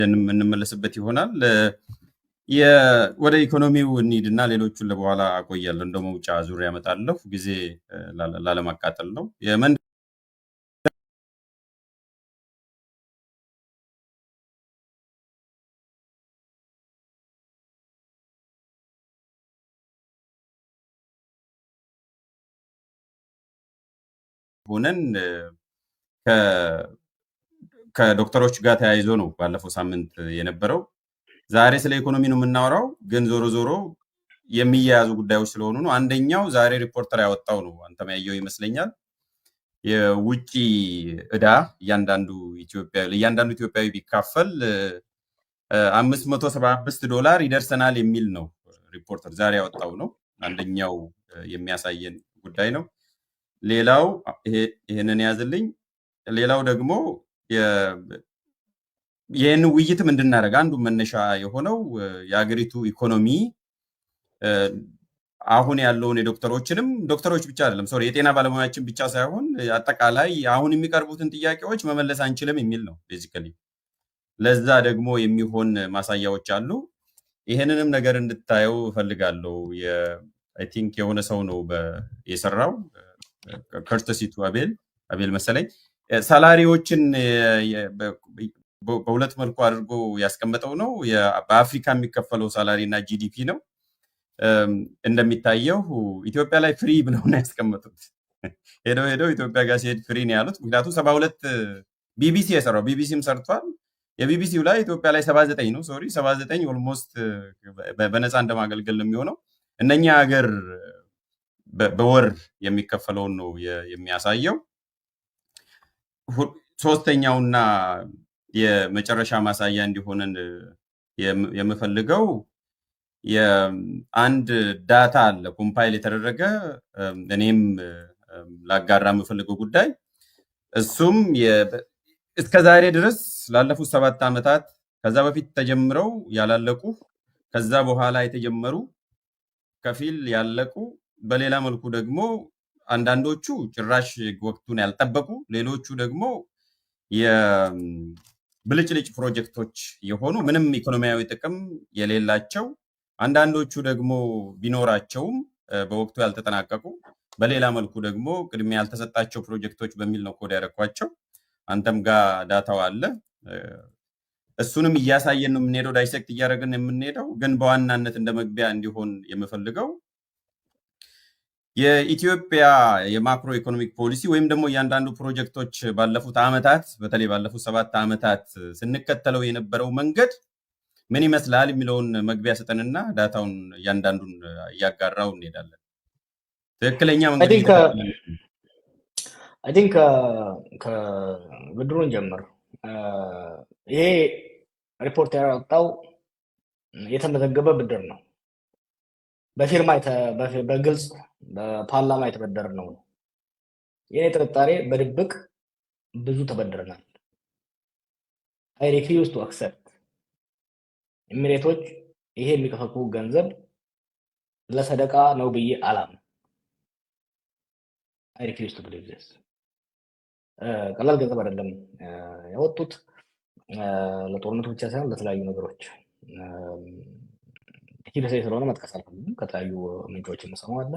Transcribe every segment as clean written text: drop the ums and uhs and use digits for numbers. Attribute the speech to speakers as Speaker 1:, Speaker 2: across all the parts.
Speaker 1: የምንመለስበት ይሆናል። ወደ ኢኮኖሚው እንሂድና ሌሎቹን ለበኋላ አቆያለሁ። እንደ መውጫ ዙሪያ ያመጣለሁ ጊዜ ላለማቃጠል ነው። ሆነን ከዶክተሮች ጋር ተያይዞ ነው ባለፈው ሳምንት የነበረው። ዛሬ ስለ ኢኮኖሚ ነው የምናወራው፣ ግን ዞሮ ዞሮ የሚያያዙ ጉዳዮች ስለሆኑ ነው። አንደኛው ዛሬ ሪፖርተር ያወጣው ነው፣ አንተም ያየው ይመስለኛል። የውጭ ዕዳ እያንዳንዱ ኢትዮጵያዊ ቢካፈል $575 ይደርሰናል የሚል ነው ሪፖርተር ዛሬ ያወጣው ነው። አንደኛው የሚያሳየን ጉዳይ ነው። ሌላው ይሄንን ያዝልኝ። ሌላው ደግሞ ይህን ውይይትም እንድናደርግ አንዱ መነሻ የሆነው የሀገሪቱ ኢኮኖሚ አሁን ያለውን ዶክተሮች ብቻ አይደለም የጤና ባለሙያዎችን ብቻ ሳይሆን አጠቃላይ አሁን የሚቀርቡትን ጥያቄዎች መመለስ አንችልም የሚል ነው ቤዚካሊ። ለዛ ደግሞ የሚሆን ማሳያዎች አሉ። ይሄንንም ነገር እንድታየው እፈልጋለሁ። አይ ቲንክ የሆነ ሰው ነው የሰራው ከርተሲ ቱ አቤል መሰለኝ ሳላሪዎችን በሁለት መልኩ አድርጎ ያስቀመጠው ነው። በአፍሪካ የሚከፈለው ሳላሪ እና ጂዲፒ ነው። እንደሚታየው ኢትዮጵያ ላይ ፍሪ ብለው ነው ያስቀመጡት። ሄደው ኢትዮጵያ ጋር ሲሄድ ፍሪ ነው ያሉት። ምክንያቱም 72 ቢቢሲ የሰራው ቢቢሲም ሰርቷል። የቢቢሲው ላይ ኢትዮጵያ ላይ 79 ነው 79 ኦልሞስት በነፃ እንደማገልገል ነው የሚሆነው። እነኛ ሀገር በወር የሚከፈለውን ነው የሚያሳየው። ሶስተኛውና የመጨረሻ ማሳያ እንዲሆነን የምፈልገው የአንድ ዳታ አለ ኮምፓይል የተደረገ እኔም ላጋራ የምፈልገው ጉዳይ እሱም እስከዛሬ ድረስ ላለፉት 7 ዓመታት ከዛ በፊት ተጀምረው ያላለቁ ከዛ በኋላ የተጀመሩ ከፊል ያለቁ በሌላ መልኩ ደግሞ አንዳንዶቹ ጭራሽ ወቅቱን ያልጠበቁ ሌሎቹ ደግሞ የብልጭልጭ ፕሮጀክቶች የሆኑ ምንም ኢኮኖሚያዊ ጥቅም የሌላቸው አንዳንዶቹ ደግሞ ቢኖራቸውም በወቅቱ ያልተጠናቀቁ በሌላ መልኩ ደግሞ ቅድሚያ ያልተሰጣቸው ፕሮጀክቶች በሚል ነው ኮድ ያደረኳቸው። አንተም ጋር ዳታው አለ። እሱንም እያሳየን ነው የምንሄደው፣ ዳይሴክት እያደረግን የምንሄደው። ግን በዋናነት እንደ መግቢያ እንዲሆን የምፈልገው የኢትዮጵያ የማክሮ ኢኮኖሚክ ፖሊሲ ወይም ደግሞ እያንዳንዱ ፕሮጀክቶች ባለፉት ዓመታት በተለይ ባለፉት 7 ዓመታት ስንከተለው የነበረው መንገድ ምን ይመስላል የሚለውን መግቢያ ሰጠንና ዳታውን እያንዳንዱን እያጋራው እንሄዳለን። ትክክለኛ መንገድ
Speaker 2: አይ ቲንክ ከብድሩን ጀምር። ይሄ ሪፖርት ያወጣው የተመዘገበ ብድር ነው። በፊርማ በግልጽ በፓርላማ የተበደረ ነው። የኔ ጥርጣሬ በድብቅ ብዙ ተበድረናል። አይ ሪፊውዝ ቱ አክሰፕት ኤሚሬቶች ይሄ የሚከፈሉ ገንዘብ ለሰደቃ ነው ብዬ አላም። አይ ሪፊውዝ ቱ ቢሊቭ ዚስ። ቀላል ገንዘብ አይደለም ያወጡት፣ ለጦርነቱ ብቻ ሳይሆን ለተለያዩ ነገሮች። ሂደት ስለሆነ መጥቀስ አልፈልግም። ከተለያዩ ምንጮች የምሰማው አለ።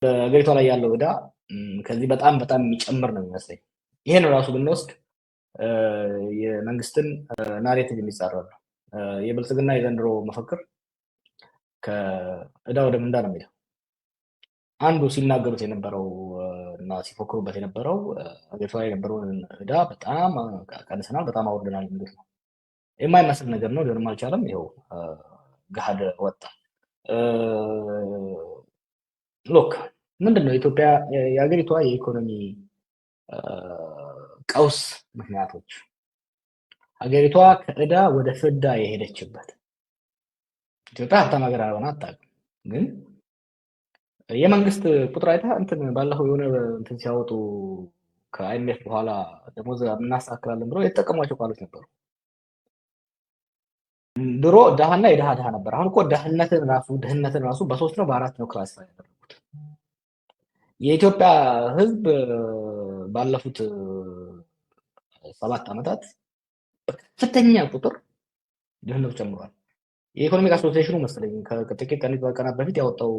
Speaker 2: በሀገሪቷ ላይ ያለው ዕዳ ከዚህ በጣም የሚጨምር ነው የሚመስለኝ። ይሄን ራሱ ብንወስድ የመንግስትን ናሬቲቭ የሚጻረር ነው። የብልጽግና የዘንድሮ መፈክር ከዕዳ ወደ ምንዳ ነው የሚለው። አንዱ ሲናገሩት የነበረው እና ሲፎክሩበት የነበረው ሀገሪቷ ላይ የነበረውን ዕዳ በጣም ቀንሰናል፣ በጣም አውርደናል የሚሉት ነው። የማይመስል ነገር ነው፣ ሊሆንም አልቻለም። ይኸው ገሃድ ወጣ። ሎክ ምንድነው ኢትዮጵያ የሀገሪቷ የኢኮኖሚ ቀውስ ምክንያቶች? ሀገሪቷ ከዕዳ ወደ ፍዳ የሄደችበት። ኢትዮጵያ ሀብታም ሀገር አልሆነ አታውቅም፣ ግን የመንግስት ቁጥር አይታ ባለፈው የሆነ ሲያወጡ ከአይኤምኤፍ በኋላ ደሞዝ እናስተካክላለን ብለው የተጠቀሟቸው ቃሎች ነበሩ። ድሮ ድሃና የድሃ ድሃ ነበር። አሁን እኮ ድህነትን ራሱ በ3 ነው በ4 ነው ክላሲፋይ ያደረጉት። የኢትዮጵያ ህዝብ ባለፉት 7 ዓመታት በከፍተኛ ቁጥር ድህነቱ ጨምሯል። የኢኮኖሚክ አሶሲዬሽኑ መሰለኝ ከጥቂት ቀናት በፊት ያወጣው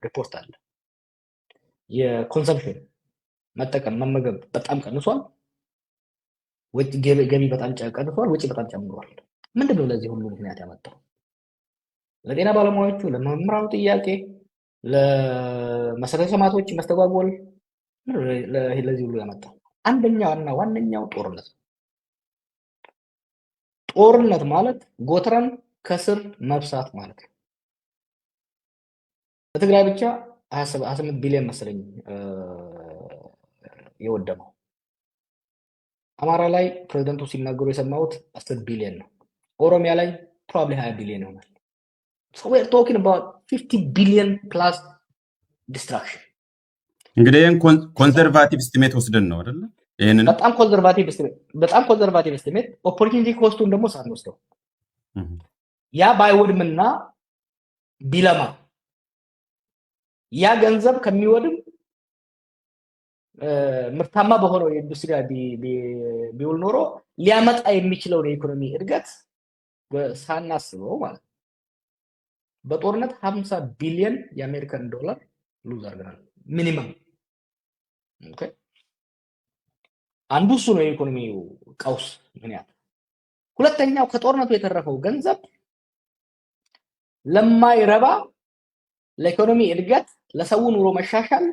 Speaker 2: ሪፖርት አለ። የኮንሰምፕሽን መጠቀም መመገብ በጣም ቀንሷል። ገቢ በጣም ቀንሷል። ወጪ በጣም ጨምሯል። ምንድነው ለዚህ ሁሉ ምክንያት ያመጣው? ለጤና ባለሙያዎቹ፣ ለመምህራኑ ጥያቄ፣ ለመሰረተ ልማቶች መስተጓጎል፣ ለዚህ ሁሉ ያመጣው አንደኛውና ዋነኛው ጦርነት ነው። ጦርነት ማለት ጎትረን ከስር መብሳት ማለት ነው። በትግራይ ብቻ 28 ቢሊዮን መሰለኝ የወደመው። አማራ ላይ ፕሬዝዳንቱ ሲናገሩ የሰማሁት 10 ቢሊዮን ነው። ኦሮሚያ ላይ ፕሮባብሊ 20 ቢሊዮን ይሆናል። So we're talking about 50 billion plus destruction.
Speaker 1: እንግዲህ ይህን ኮንዘርቫቲቭ ስቲሜት ወስደን ነው አይደለ? ይሄንን
Speaker 2: በጣም ኮንዘርቫቲቭ ስቲሜት ኦፖርቹኒቲ ኮስቱን ደግሞ ሳንወስደው ያ ባይወድምና ቢለማ ያ ገንዘብ ከሚወድም ምርታማ በሆነው የኢንዱስትሪ ቢውል ኖሮ ሊያመጣ የሚችለውን የኢኮኖሚ እድገት ሳናስበው ማለት ነው። በጦርነት 50 ቢሊዮን የአሜሪካን ዶላር ሉዝ አድርገናል ሚኒመም። ኦኬ፣ አንዱ እሱ ነው የኢኮኖሚው ቀውስ ምክንያት። ሁለተኛው ከጦርነቱ የተረፈው ገንዘብ ለማይረባ ለኢኮኖሚ እድገት፣ ለሰው ኑሮ መሻሻል፣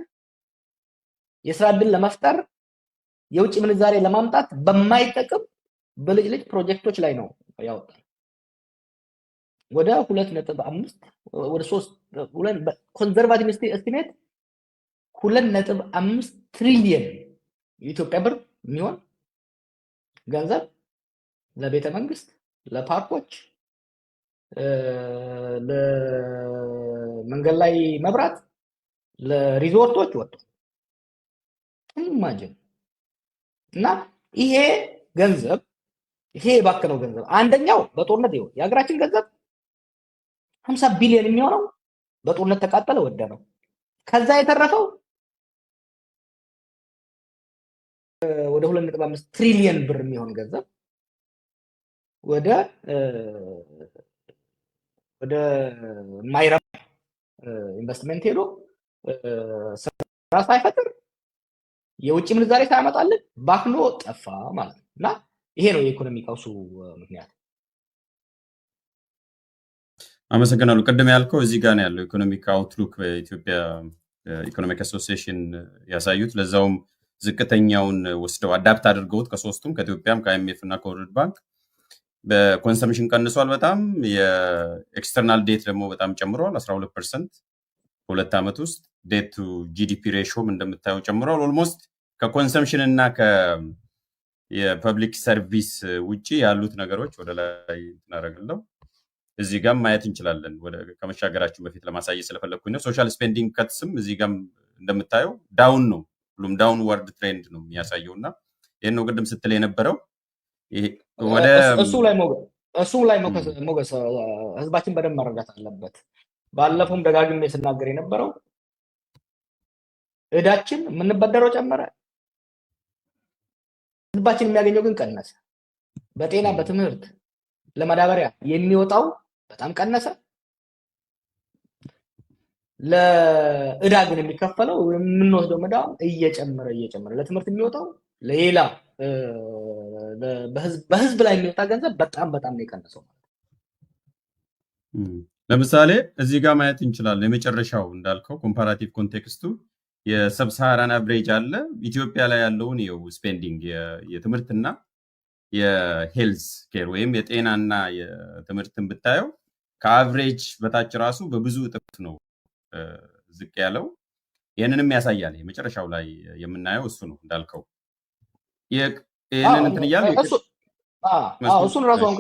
Speaker 2: የስራ ዕድል ለመፍጠር፣ የውጭ ምንዛሬ ለማምጣት በማይጠቅም በልጅ ፕሮጀክቶች ላይ ነው ያወጣል። ወደ 2.5 ወደ 3 ኮንዘርቫቲቭ ኤስቲሜት 2.5 ትሪሊየን የኢትዮጵያ ብር የሚሆን ገንዘብ ለቤተ መንግስት፣ ለፓርኮች፣ ለመንገድ ላይ መብራት፣ ለሪዞርቶች ወጥቶ ኢማጂን። እና ይሄ ገንዘብ ይሄ የባከነው ገንዘብ አንደኛው በጦርነት ይኸው የሀገራችን ገንዘብ 50 ቢሊዮን የሚሆነው በጦርነት ተቃጠለ ወደመ። ከዛ የተረፈው ወደ 2.5 ትሪሊየን ብር የሚሆን ገንዘብ ወደ ማይረባ ኢንቨስትመንት ሄዶ ስራ ሳይፈጥር የውጭ ምንዛሬ ሳያመጣልን ባክኖ ጠፋ ማለት ነው። እና ይሄ ነው የኢኮኖሚ ቀውሱ ምክንያት።
Speaker 1: አመሰግናለሁ። ቅድም ያልከው እዚህ ጋር ነው ያለው ኢኮኖሚክ አውትሉክ በኢትዮጵያ ኢኮኖሚክ አሶሲዬሽን ያሳዩት፣ ለዛውም ዝቅተኛውን ወስደው አዳፕት አድርገውት ከሶስቱም ከኢትዮጵያም ከአይኤምኤፍ እና ከወርልድ ባንክ በኮንሰምሽን ቀንሷል በጣም። የኤክስተርናል ዴት ደግሞ በጣም ጨምሯል 12% በሁለት ዓመት ውስጥ። ዴት ቱ ጂዲፒ ሬሾም እንደምታየው ጨምሯል። ኦልሞስት ከኮንሰምሽን እና የፐብሊክ ሰርቪስ ውጪ ያሉት ነገሮች ወደ ላይ እናደርግለው እዚህ ጋም ማየት እንችላለን። ከመሻገራችን በፊት ለማሳየት ስለፈለግኩኝ ነው። ሶሻል ስፔንዲንግ ከትስም እዚህ ጋም እንደምታየው ዳውን ነው፣ ሁሉም ዳውን ወርድ ትሬንድ ነው የሚያሳየው። እና ይህን ነው ቅድም ስትል የነበረው
Speaker 2: እሱ ላይ ሞገስ ህዝባችን በደንብ መረዳት አለበት። ባለፈውም ደጋግሜ ስናገር የነበረው እዳችን የምንበደረው ጨመረ፣ ህዝባችን የሚያገኘው ግን ቀነሰ። በጤና በትምህርት ለማዳበሪያ የሚወጣው በጣም ቀነሰ። ለእዳ ግን የሚከፈለው የምንወስደው ዕዳ እየጨመረ ለትምህርት የሚወጣው ለሌላ በህዝብ ላይ የሚወጣ ገንዘብ በጣም ነው የቀነሰው።
Speaker 1: ለምሳሌ እዚህ ጋር ማየት እንችላለን። የመጨረሻው እንዳልከው ኮምፓራቲቭ ኮንቴክስቱ የሰብሳሃራን አቨሬጅ አለ። ኢትዮጵያ ላይ ያለውን ስፔንዲንግ የትምህርትና የሄልዝ ኬር ወይም የጤናና የትምህርትን ብታየው ከአቨሬጅ በታች ራሱ በብዙ እጥፍ ነው ዝቅ ያለው። ይህንንም ያሳያል። የመጨረሻው ላይ የምናየው እሱ ነው እንዳልከው። ይህንን እንትን እያሉ
Speaker 2: እሱን ራሱ አሁን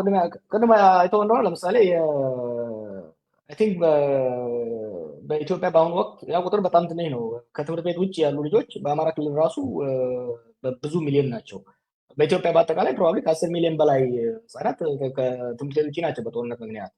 Speaker 2: ቅድም አይተው እንደሆነ ለምሳሌ አይ ቲንክ በኢትዮጵያ በአሁኑ ወቅት ያ ቁጥር በጣም ትንሽ ነው። ከትምህርት ቤት ውጭ ያሉ ልጆች በአማራ ክልል ራሱ በብዙ ሚሊዮን ናቸው። በኢትዮጵያ በአጠቃላይ ፕሮባብሊ ከ10 ሚሊዮን በላይ ህጻናት ከትምህርት ቤት ውጭ ናቸው በጦርነት ምክንያት።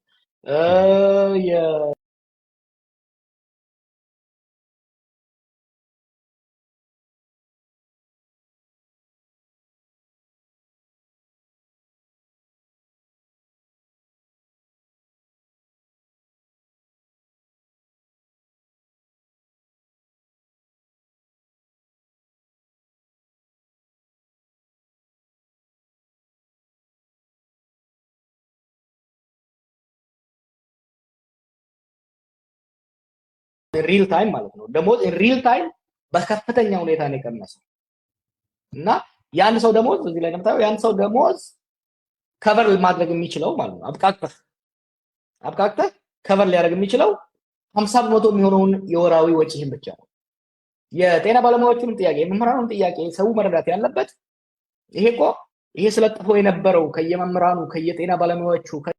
Speaker 2: ሪል ታይም ማለት ነው። ደሞዝ ሪል ታይም በከፍተኛ ሁኔታ ነው የቀነሰው እና ያን ሰው ደሞዝ እዚህ ላይ እንደምታየው ያን ሰው ደሞዝ ከቨር ማድረግ የሚችለው ማለት ነው አብቃቅተህ ከቨር ሊያደርግ የሚችለው 50% የሚሆነውን የወራዊ ወጪህን ብቻ ነው። የጤና ባለሙያዎቹንም ጥያቄ የመምህራኑን ጥያቄ ሰው መረዳት ያለበት ይሄ ስለጥፎ የነበረው ከየመምህራኑ ከየጤና ባለሙያዎቹ ጋር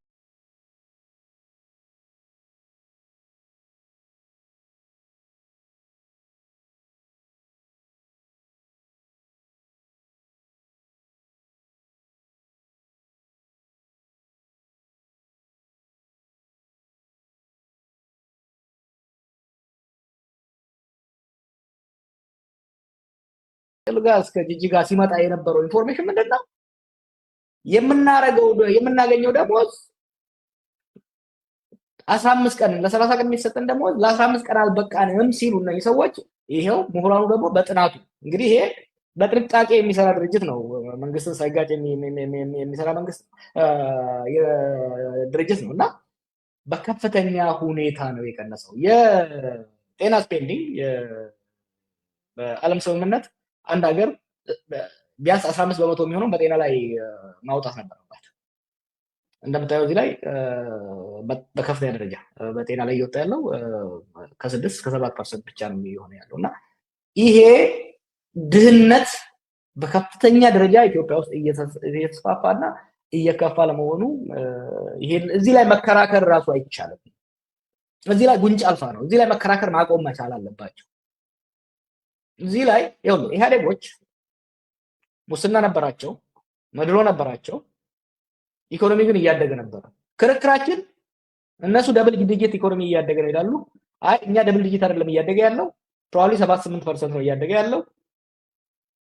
Speaker 2: እስከ ጅጅጋ ሲመጣ የነበረው ኢንፎርሜሽን ምንድነው? የምናገኘው ደሞዝ 15 ቀን ለ30 ቀን የሚሰጠን ደሞዝ ለ15 ቀን አልበቃንም ሲሉ እነዚህ ሰዎች ይሄው ምሁራኑ ደግሞ በጥናቱ እንግዲህ ይሄ በጥንቃቄ የሚሰራ ድርጅት ነው። መንግስትን ሳይጋጭ የሚሰራ መንግስት ድርጅት ነው እና በከፍተኛ ሁኔታ ነው የቀነሰው። የጤና ስፔንዲንግ በዓለም ስምምነት አንድ ሀገር ቢያንስ 15% የሚሆነው በጤና ላይ ማውጣት ነበረባት። እንደምታየው እዚህ ላይ በከፍተኛ ደረጃ በጤና ላይ እየወጣ ያለው ከ6 እስከ 7% ብቻ ነው የሚሆነው ያለው እና ይሄ ድህነት በከፍተኛ ደረጃ ኢትዮጵያ ውስጥ እየተስፋፋና እየከፋ ለመሆኑ እዚህ ላይ መከራከር ራሱ አይቻልም። እዚህ ላይ ጉንጭ አልፋ ነው። እዚህ ላይ መከራከር ማቆም መቻል አለባቸው። እዚህ ላይ ይኸውልህ ኢህአዴጎች ሙስና ነበራቸው፣ መድሎ ነበራቸው፣ ኢኮኖሚ ግን እያደገ ነበር። ክርክራችን እነሱ ደብል ዲጂት ኢኮኖሚ እያደገ ነው ይላሉ። አይ እኛ ደብል ዲጂት አይደለም እያደገ ያለው ፕሮባብሊ 7-8% ነው እያደገ ያለው።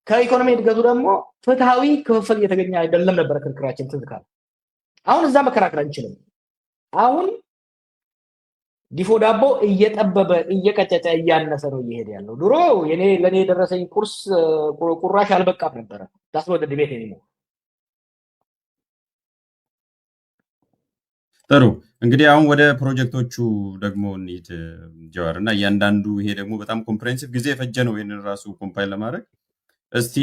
Speaker 2: ከኢኮኖሚ እድገቱ ደግሞ ፍትሃዊ ክፍፍል እየተገኘ አይደለም ነበር ክርክራችን ትዝ ካለ። አሁን እዛ መከራከር አንችልም። አሁን ዲፎ ዳቦ እየጠበበ እየቀጨጨ እያነሰ ነው እየሄደ ያለው። ድሮ ለኔ የደረሰኝ ቁራሽ አልበቃም ነበረ። ዳስ ወደ ዲቤት ነው።
Speaker 1: ጥሩ እንግዲህ አሁን ወደ ፕሮጀክቶቹ ደግሞ እንሂድ ጀዋር እና እያንዳንዱ ይሄ ደግሞ በጣም ኮምፕሬሄንሲቭ ጊዜ የፈጀ ነው ይሄንን ራሱ ኮምፓይል ለማድረግ። እስቲ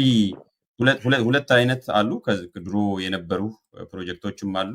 Speaker 1: ሁለት አይነት አሉ። ከድሮ የነበሩ ፕሮጀክቶችም አሉ